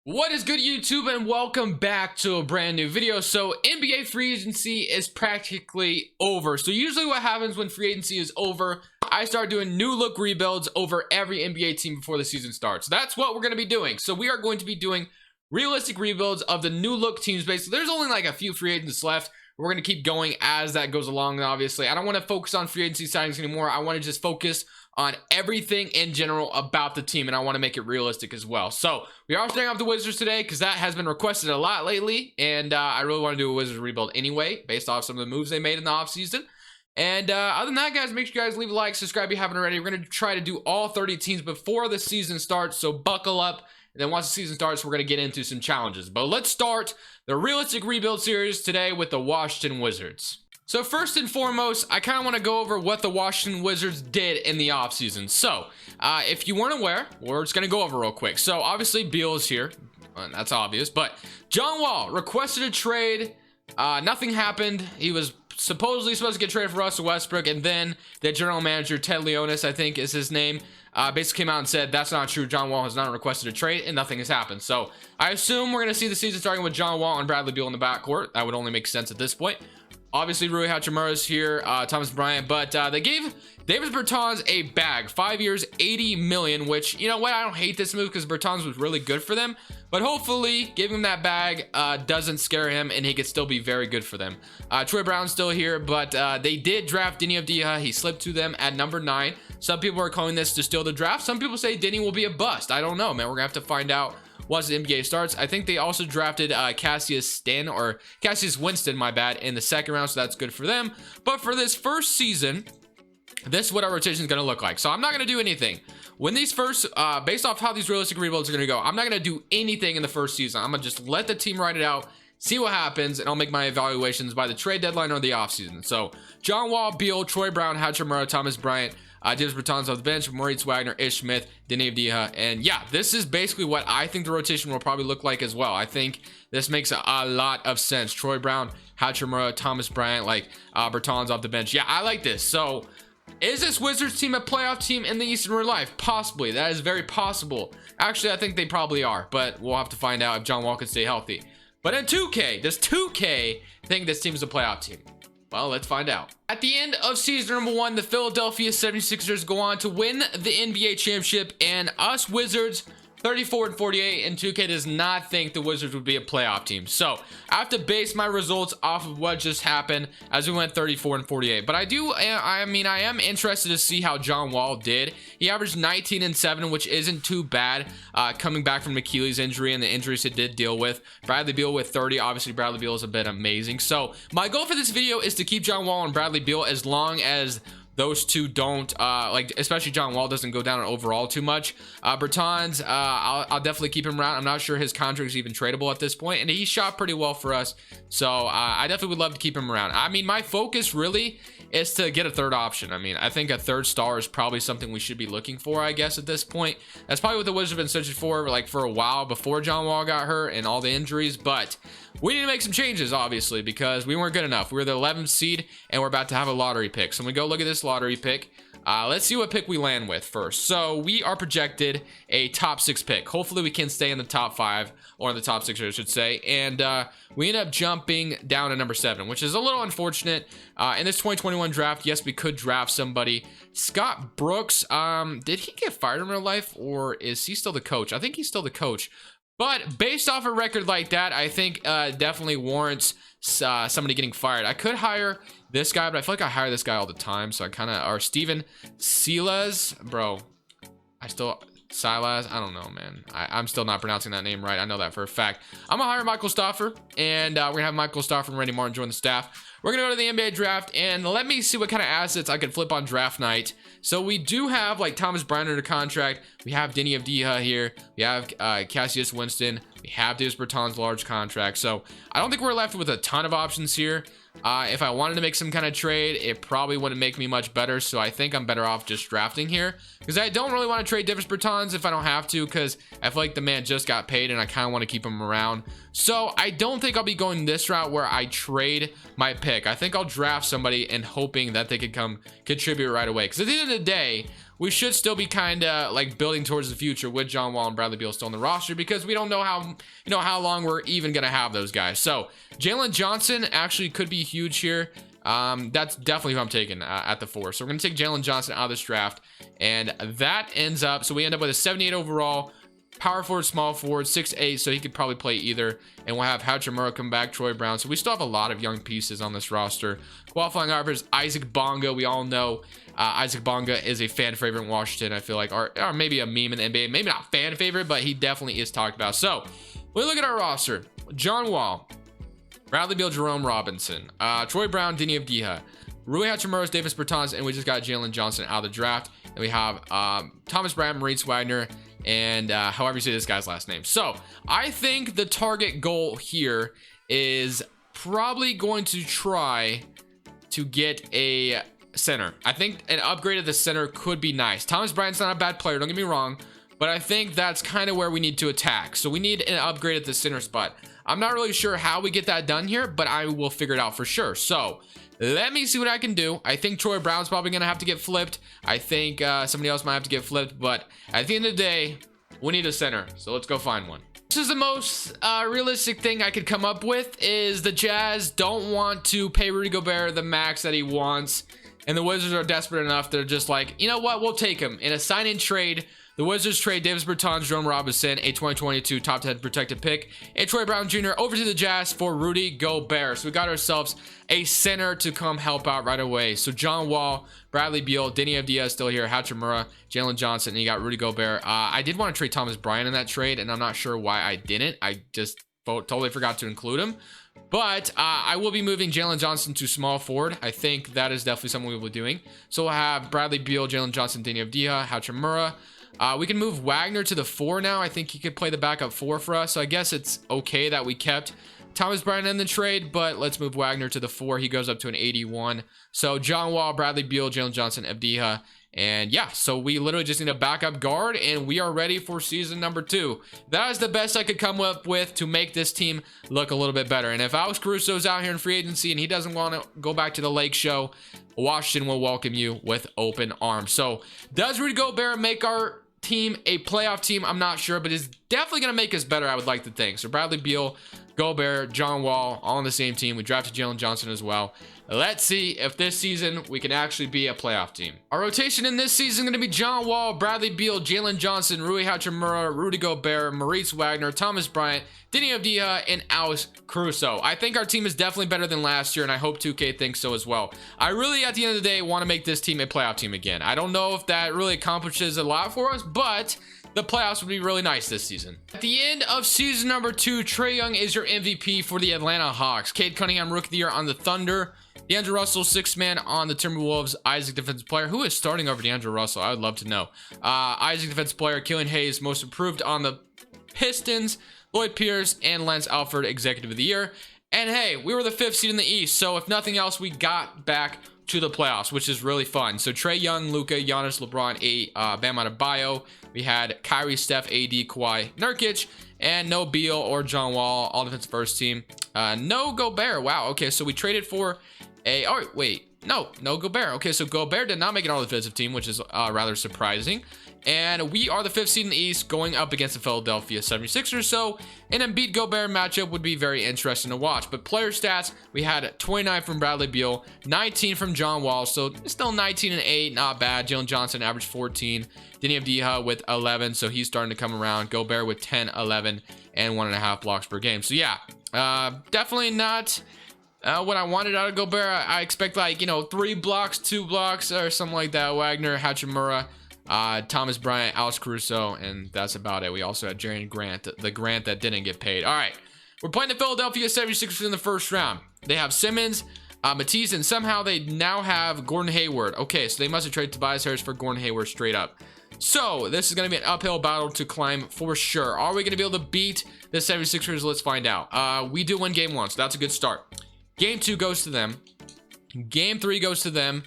What is good, YouTube, and welcome back to a brand new video. So NBA free agency is practically over. So usually what happens when free agency is over, I start doing new look rebuilds over every NBA team before the season starts. That's what we're going to be doing. So we are going to be doing realistic rebuilds of the new look teams. Basically, there's only like a few free agents left. We're going to keep going as that goes along. And obviously, I don't want to focus on free agency signings anymore. I want to just focus on everything in general about the team, and I want to make it realistic as well. So we are starting off the Wizards today because that has been requested a lot lately, and I really want to do a Wizards rebuild anyway based off some of the moves they made in the offseason. And other than that, guys, make sure you guys leave a like, subscribe if you haven't already. We're going to try to do all 30 teams before the season starts, so buckle up. And then once the season starts, we're going to get into some challenges. But let's start the realistic rebuild series today with the Washington Wizards. So first and foremost, I kind of want to go over what the Washington Wizards did in the offseason. So if you weren't aware, we're just going to go over real quick. So obviously Beal is here. That's obvious. But John Wall requested a trade. Nothing happened. He was supposedly supposed to get traded for Russell Westbrook. And then the general manager, Ted Leonis, I think is his name, basically came out and said that's not true. John Wall has not requested a trade and nothing has happened. So I assume we're going to see the season starting with John Wall and Bradley Beal in the backcourt. That would only make sense at this point. Obviously, Rui Hachimura is here, Thomas Bryant, but they gave Davis Bertans a bag, 5 years, $80 million, which, you know what, I don't hate this move because Bertans was really good for them, but hopefully giving him that bag doesn't scare him and he could still be very good for them. Troy Brown's still here, but they did draft Deni Avdija. He slipped to them at number 9. Some people are calling this to steal the draft. Some people say Deni will be a bust. I don't know, man. We're gonna have to find out once the NBA starts. I think they also drafted Cassius Winston, my bad, in the second round, so that's good for them. But for this first season, this is what our rotation is going to look like. So I'm not going to do anything. When these first, based off how these realistic rebuilds are going to go, I'm not going to do anything in the first season. I'm going to just let the team write it out, see what happens, and I'll make my evaluations by the trade deadline or the offseason. So John Wall, Beal, Troy Brown, Hachimura, Thomas Bryant, Davis Bertans off the bench, Moritz Wagner, Ish Smith, Deni Avdija, and yeah, this is basically what I think the rotation will probably look like as well. I think this makes a lot of sense. Troy Brown, Hachimura, Thomas Bryant, like Bertans off the bench. Yeah, I like this. So is this Wizards team a playoff team in the East in real life? Possibly. That is very possible. Actually, I think they probably are, but we'll have to find out if John Wall can stay healthy. But in 2K, does 2K think this team is a playoff team? Well, let's find out. At the end of season number 1, the Philadelphia 76ers go on to win the NBA championship, and us Wizards 34-48, and 2K does not think the Wizards would be a playoff team. So I have to base my results off of what just happened as we went 34-48. But I am interested to see how John Wall did. He averaged 19 and 7, which isn't too bad, coming back from Achilles injury and the injuries he did deal with. Bradley Beal with 30. Obviously, Bradley Beal has been amazing. So my goal for this video is to keep John Wall and Bradley Beal as long as those two don't, especially John Wall doesn't go down overall too much. Bertans, I'll definitely keep him around. I'm not sure his contract is even tradable at this point, and he shot pretty well for us. So I definitely would love to keep him around. I mean, my focus really is to get a third option. I mean, I think a third star is probably something we should be looking for, I guess, at this point. That's probably what the Wizards have been searching for, like, for a while before John Wall got hurt and all the injuries. But we need to make some changes, obviously, because we weren't good enough. We were the 11th seed, and we're about to have a lottery pick. So when we go look at this lottery pick, let's see what pick we land with first. So we are projected a top 6 pick. Hopefully we can stay in the top 5, or in the top 6, I should say. And we end up jumping down to number 7, which is a little unfortunate. In this 2021 draft, yes, we could draft somebody. Scott Brooks, did he get fired in real life, or is he still the coach? I think he's still the coach. But based off a record like that, I think definitely warrants somebody getting fired. I could hire this guy, but I feel like I hire this guy all the time. So I kind of, or Steven Silas, bro. Silas, I don't know, man. I'm still not pronouncing that name right. I know that for a fact. I'm gonna hire Michael Stauffer, and we're gonna have Michael Stauffer and Randy Martin join the staff. We're gonna go to the NBA draft, and let me see what kind of assets I can flip on draft night. So we do have like Thomas Bryant under contract. We have Deni Avdija here. We have Cassius Winston. We have Davis Bertans' large contract. So I don't think we're left with a ton of options here. If I wanted to make some kind of trade, it probably wouldn't make me much better. So I think I'm better off just drafting here, because I don't really want to trade Davis Bertans if I don't have to, because I feel like the man just got paid and I kind of want to keep him around. So I don't think I'll be going this route where I trade my pick. I think I'll draft somebody and hoping that they could come contribute right away, because at the end of the day, we should still be kind of like building towards the future with John Wall and Bradley Beal still on the roster, because we don't know how long we're even gonna have those guys. So Jalen Johnson actually could be huge here. That's definitely who I'm taking at the 4. So we're gonna take Jalen Johnson out of this draft, and that ends up, so we end up with a 78 overall, power forward, small forward, 6'8", so he could probably play either. And we'll have Hachimura come back, Troy Brown. So we still have a lot of young pieces on this roster. Qualifying offers, Isaac Bonga. We all know Isaac Bonga is a fan favorite in Washington, I feel like, or maybe a meme in the NBA. Maybe not fan favorite, but he definitely is talked about. So when we look at our roster, John Wall, Bradley Beal, Jerome Robinson, Troy Brown, Deni Avdija, Rui Hachimura, Davis Bertans, and we just got Jalen Johnson out of the draft. And we have Thomas Bryant, Maurice Wagner, and however you say this guy's last name. So I think the target goal here is probably going to try to get a center. I think an upgrade at the center could be nice. Thomas Bryant's not a bad player, don't get me wrong, but I think that's kind of where we need to attack. So we need an upgrade at the center spot. I'm not really sure how we get that done here, but I will figure it out for sure. So let me see what I can do. I think Troy Brown's probably going to have to get flipped. I think somebody else might have to get flipped, but at the end of the day, we need a center. So let's go find one. This is the most realistic thing I could come up with, is the Jazz don't want to pay Rudy Gobert the max that he wants. And the Wizards are desperate enough. They're just like, you know what? We'll take him. In a sign-in trade, the Wizards trade Davis Bertans, Jerome Robinson, a 2022 top 10 protected pick, and Troy Brown Jr. over to the Jazz for Rudy Gobert. So we got ourselves a center to come help out right away. So John Wall, Bradley Beal, Deni Avdija still here, Hachimura, Jalen Johnson, and you got Rudy Gobert. I did want to trade Thomas Bryant in that trade, and I'm not sure why I didn't. I just totally forgot to include him. But I will be moving Jalen Johnson to small forward. I think that is definitely something we will be doing. So we'll have Bradley Beal, Jalen Johnson, Deni Avdija, Hachimura. We can move Wagner to the 4 now. I think he could play the backup 4 for us. So I guess it's okay that we kept Thomas Bryant in the trade, but let's move Wagner to the 4. He goes up to an 81. So John Wall, Bradley Beal, Jalen Johnson, Avdija. And yeah, so we literally just need a backup guard, and we are ready for season number 2. That is the best I could come up with to make this team look a little bit better. And if Alex Caruso's out here in free agency and he doesn't want to go back to the Lake Show, Washington will welcome you with open arms. So does Rudy Gobert make our team a playoff team? I'm not sure, but it's definitely going to make us better, I would like to think. So Bradley Beal, Gobert, John Wall, all on the same team. We drafted Jalen Johnson as well. Let's see if this season we can actually be a playoff team. Our rotation in this season is going to be John Wall, Bradley Beal, Jalen Johnson, Rui Hachimura, Rudy Gobert, Maurice Wagner, Thomas Bryant, Deni Avdija, and Alex Caruso. I think our team is definitely better than last year, and I hope 2K thinks so as well. I really, at the end of the day, want to make this team a playoff team again. I don't know if that really accomplishes a lot for us, but the playoffs would be really nice this season. At the end of season number 2, Trae Young is your MVP for the Atlanta Hawks. Cade Cunningham, Rookie of the Year on the Thunder. DeAndre Russell, 6th man on the Timberwolves. Isaac, defensive player. Who is starting over DeAndre Russell? I would love to know. Isaac, defensive player. Killian Hayes, most improved on the Pistons. Lloyd Pierce and Lance Alford, executive of the year. And hey, we were the 5th seed in the East, so if nothing else, we got back to the playoffs, which is really fun. So Trae Young, Luka, Giannis, LeBron, Bam Adebayo. We had Kyrie, Steph, AD, Kawhi, Nurkic, and no Beal or John Wall, all defense first team. No Gobert. Wow. Okay, so we traded for no Gobert. Okay, so Gobert did not make it on the defensive team, which is rather surprising. And we are the 5th seed in the East going up against the Philadelphia 76ers. So an Embiid Gobert matchup would be very interesting to watch. But player stats, we had 29 from Bradley Beal, 19 from John Wall. So still 19 and 8, not bad. Jalen Johnson averaged 14. Deni Avdija with 11. So he's starting to come around. Gobert with 10, 11, and 1.5 blocks per game. So yeah, definitely not what I wanted out of Gobert. I expect 3 blocks, 2 blocks, or something like that. Wagner, Hachimura, Thomas Bryant, Alex Caruso, and that's about it. We also had Jerry Grant, the Grant that didn't get paid. All right, we're playing the Philadelphia 76ers in the first round. They have Simmons, Matisse, and somehow they now have Gordon Hayward. Okay, so they must have traded Tobias Harris for Gordon Hayward straight up. So this is going to be an uphill battle to climb for sure. Are we going to be able to beat the 76ers? Let's find out. We do win game 1, so that's a good start. Game 2 goes to them. Game 3 goes to them.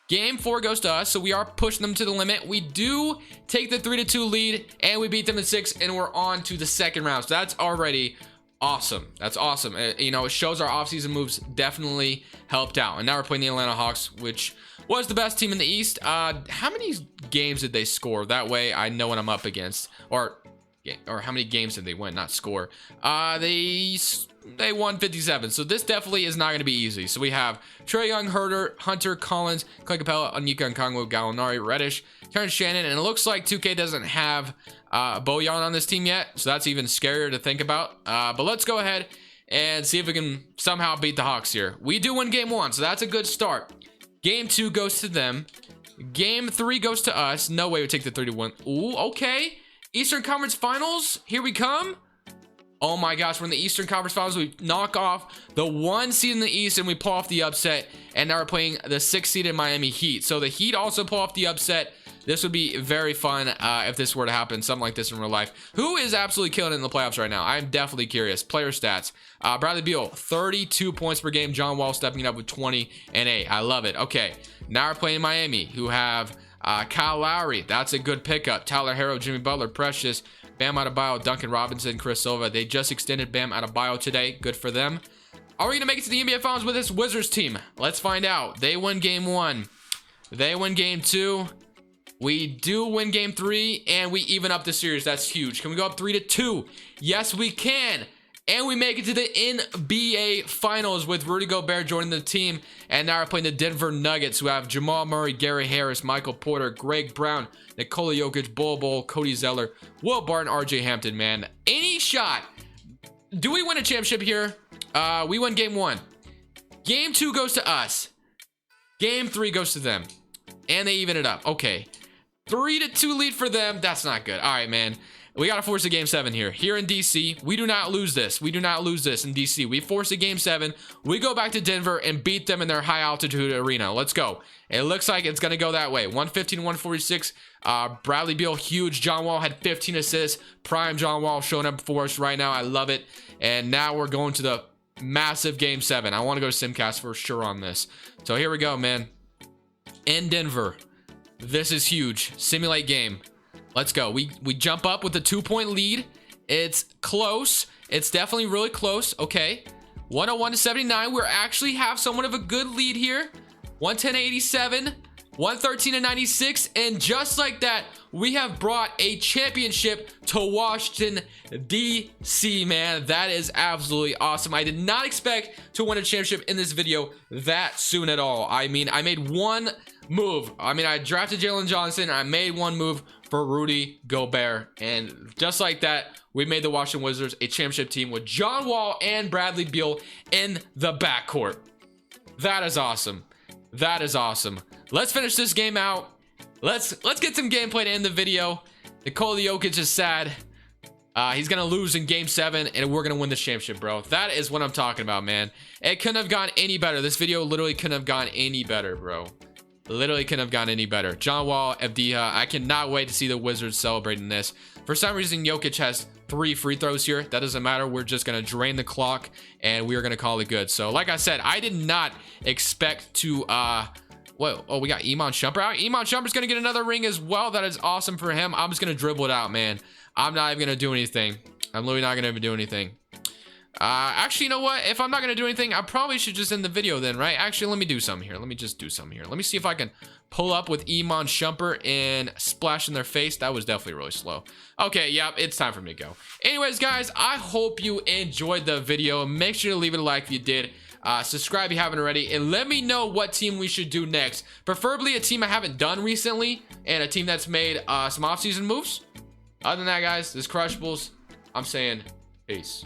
Game 4 goes to us, so we are pushing them to the limit. We do take the 3-2 lead, and we beat them in 6, and we're on to the second round. So that's already awesome. That's awesome. It shows our offseason moves definitely helped out. And now we're playing the Atlanta Hawks, which was the best team in the East. How many games did they score? That way I know what I'm up against. Or how many games did they win, not score? They won 57. So this definitely is not going to be easy. So we have Trae Young, Hunter, Collins, Clay Capella, Onyeka Okongwu, Gallinari, Reddish, Terrence Shannon, and it looks like 2K doesn't have Bojan on this team yet. So that's even scarier to think about. But let's go ahead and see if we can somehow beat the Hawks here. We do win game 1, so that's a good start. Game 2 goes to them. Game 3 goes to us. No way we take the 3-1. Ooh, okay. Eastern Conference Finals, here we come. Oh my gosh, we're in the Eastern Conference Finals. We knock off the 1 seed in the East and we pull off the upset. And now we're playing the 6th seed in Miami Heat. So the Heat also pull off the upset. This would be very fun if this were to happen, something like this in real life. Who is absolutely killing it in the playoffs right now? I'm definitely curious. Player stats. Bradley Beal, 32 points per game. John Wall stepping it up with 20 and 8. I love it. Okay, now we're playing Miami, who have Kyle Lowry. That's a good pickup. Tyler Herro, Jimmy Butler, Precious, Bam Adebayo, Duncan Robinson, Chris Silva. They just extended Bam Adebayo today. Good for them. Are we going to make it to the NBA Finals with this Wizards team? Let's find out. They win game 1. They win game 2. We do win game 3, and we even up the series. That's huge. Can we go up 3-2? Yes, we can. And we make it to the NBA Finals with Rudy Gobert joining the team. And now we're playing the Denver Nuggets, who have Jamal Murray, Gary Harris, Michael Porter, Greg Brown, Nikola Jokic, Bol, Cody Zeller, Will Barton, RJ Hampton, man. Any shot. Do we win a championship here? We win game 1. Game 2 goes to us. Game 3 goes to them. And they even it up. Okay. 3-2 lead for them. That's not good. All right, man. We got to force a game 7 here. Here in DC, we do not lose this. We do not lose this in DC. We force a game 7. We go back to Denver and beat them in their high altitude arena. Let's go. It looks like it's going to go that way. 115-146. Bradley Beal, huge. John Wall had 15 assists. Prime John Wall showing up for us right now. I love it. And now we're going to the massive game 7. I want to go to Simcast for sure on this. So here we go, man. In Denver. This is huge. Simulate game. Let's go. We jump up with a 2-point lead. It's close. It's definitely really close. Okay. 101-79. We actually have somewhat of a good lead here. 110-87. 113-96. And just like that, we have brought a championship to Washington, D.C., man. That is absolutely awesome. I did not expect to win a championship in this video that soon at all. I mean, I made one move. I mean, I drafted Jalen Johnson. I made one move for Rudy Gobert. And just like that, we made the Washington Wizards a championship team with John Wall and Bradley Beal in the backcourt. That is awesome. That is awesome. Let's finish this game out. Let's get some gameplay to end the video. Nikola Jokic is sad. He's gonna lose in game 7, and we're gonna win this championship, bro. That is what I'm talking about, man. It couldn't have gone any better. This video literally couldn't have gone any better, bro. Literally couldn't have gone any better. John Wall, Avdija. I cannot wait to see the Wizards celebrating this. For some reason, Jokic has 3 free throws here. That doesn't matter. We're just gonna drain the clock, and we are gonna call it good. So, like I said, I did not expect to whoa, oh, we got Iman Shumpert out. Iman Shumpert's gonna get another ring as well. That is awesome for him. I'm just gonna dribble it out, man. I'm not even gonna do anything. I'm literally not gonna even do anything. Actually, you know what? If I'm not gonna do anything, I probably should just end the video then, right? Actually, let me do something here. Let me just do something here. Let me see if I can pull up with Iman Shumpert and splash in their face. That was definitely really slow. Okay, yep, it's time for me to go. Anyways, guys, I hope you enjoyed the video. Make sure to leave it a like if you did. Subscribe if you haven't already, and let me know what team we should do next. Preferably a team I haven't done recently, and a team that's made some offseason moves. Other than that, guys, this is Crushables. I'm saying peace.